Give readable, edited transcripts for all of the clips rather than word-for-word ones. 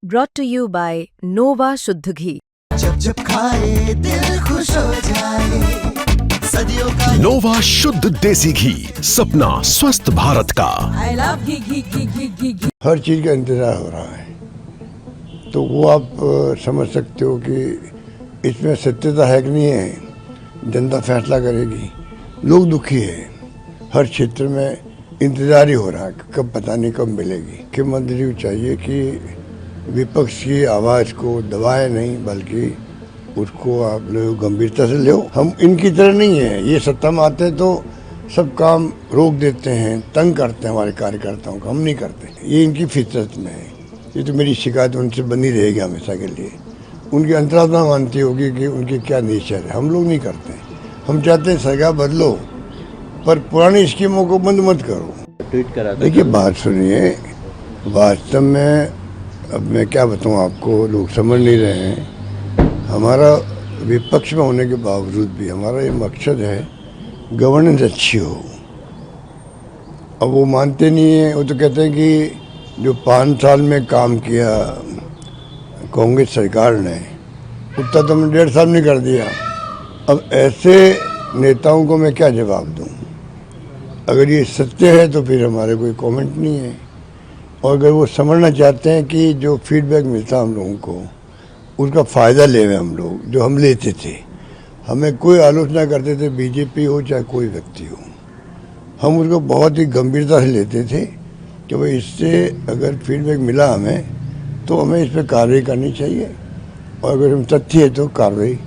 brought to you by Nova शुद्ध घी। जब जब खाए दिल खुश हो जाए, सदियों का नोवा शुद्ध देसी घी, सपना स्वस्थ भारत का। I love घी घी घी घी घी घी। हर चीज़ का इंतज़ार हो रहा है, तो वो आप समझ सकते हो कि इसमें सत्यता है कि नहीं है। जनता फैसला करेगी। लोग दुखी है, हर क्षेत्र में इंतज़ार ही हो रहा है कब पता नहीं कब मिलेगी। मुख्यमंत्री को चाहिए कि विपक्ष की आवाज़ को दबाए नहीं, बल्कि उसको आप लोग गंभीरता से लो। हम इनकी तरह नहीं है, ये सत्ता में आते हैं तो सब काम रोक देते हैं, तंग करते हैं हमारे कार्यकर्ताओं को। हम नहीं करते, ये इनकी फितरत में है। ये तो मेरी शिकायत उनसे बनी रहेगी हमेशा के लिए। उनकी अंतरात्मा मानती होगी कि उनकी क्या नेचर है। हम लोग नहीं करते, हम चाहते हैं सरकार बदलो, पर पुरानी स्कीमों को बंद मत करो। ट्वीट करा था। देखिए बात सुनिए, वास्तव में अब मैं क्या बताऊँ आपको, लोग समझ नहीं रहे हैं। हमारा विपक्ष में होने के बावजूद भी हमारा ये मकसद है गवर्नेंस अच्छी हो। अब वो मानते नहीं हैं, वो तो कहते हैं कि जो 5 साल में काम किया कांग्रेस सरकार ने, उतना तो हमने 1.5 साल में कर दिया। अब ऐसे नेताओं को मैं क्या जवाब दूं? अगर ये सत्य है तो फिर हमारे कोई कमेंट नहीं है। और अगर वो समझना चाहते हैं कि जो फीडबैक मिलता हम लोगों को उसका फ़ायदा ले रहे हम लोग, जो हम लेते थे, हमें कोई आलोचना करते थे, बीजेपी हो चाहे कोई व्यक्ति हो, हम उसको बहुत ही गंभीरता से लेते थे कि भाई इससे अगर फीडबैक मिला हमें तो हमें इस पर कार्रवाई करनी चाहिए, और अगर हम तथ्य है तो कार्रवाई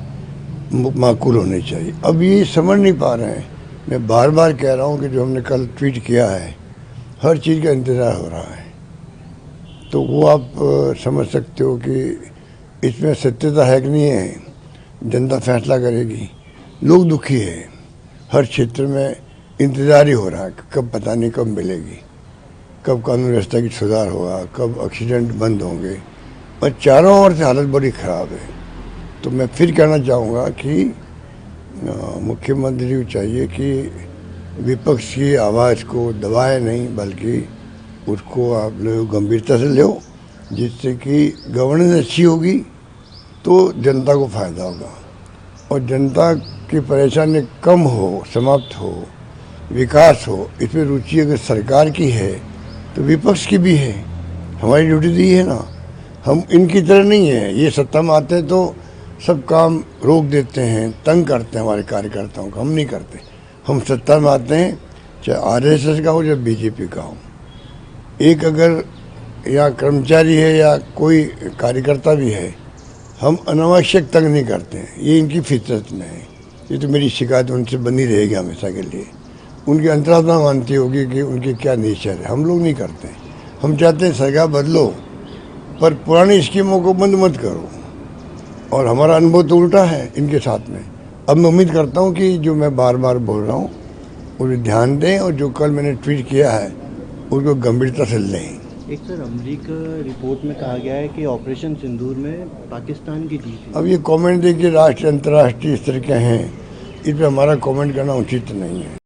माकूल होनी चाहिए। अब ये समझ नहीं पा रहे हैं। मैं बार बार कह रहा हूँ कि जो हमने कल ट्वीट किया है, हर चीज़ का इंतज़ार हो रहा है, तो वो आप समझ सकते हो कि इसमें सत्यता है कि नहीं है। जनता फैसला करेगी। लोग दुखी है, हर क्षेत्र में इंतज़ार ही हो रहा है कब पता नहीं कब मिलेगी, कब कानून व्यवस्था की सुधार होगा, कब एक्सीडेंट बंद होंगे, और चारों ओर से हालत बड़ी ख़राब है। तो मैं फिर कहना चाहूँगा कि मुख्यमंत्री को चाहिए कि विपक्ष की आवाज़ को दबाए नहीं, बल्कि उसको आप लोग गंभीरता से लो, जिससे कि गवर्नेंस अच्छी होगी तो जनता को फ़ायदा होगा, और जनता की परेशानी कम हो, समाप्त हो, विकास हो। इसमें रुचि अगर सरकार की है तो विपक्ष की भी है। हमारी ड्यूटी दी है ना। हम इनकी तरह नहीं है, ये सत्ता में आते हैं तो सब काम रोक देते हैं, तंग करते हैं हमारे कार्यकर्ताओं को। हम नहीं करते, हम सत्ता में आते हैं, चाहे आरएसएस का हो चाहे बीजेपी का हो। एक अगर या कर्मचारी है या कोई कार्यकर्ता भी है, हम अनावश्यक तंग नहीं करते हैं, ये इनकी फितरत में है। ये तो मेरी शिकायत उनसे बनी रहेगी हमेशा के लिए। उनकी अंतरात्मा मानती होगी कि उनकी क्या नेचर है। हम लोग नहीं करते, हम चाहते हैं सरकार बदलो, पर पुरानी स्कीमों को बंद मत करो। और हमारा अनुभव तो उल्टा है इनके साथ में। अब मैं उम्मीद करता हूँ कि जो मैं बार बार बोल रहा हूँ उसे ध्यान दें, और जो कल मैंने ट्वीट किया है उसको गंभीरता से लें। एक सर, अमेरिका रिपोर्ट में कहा गया है कि ऑपरेशन सिंदूर में पाकिस्तान की जीत है। अब ये कमेंट देखिए, राष्ट्रीय अंतर्राष्ट्रीय स्तर के हैं, इस पर हमारा कमेंट करना उचित नहीं है।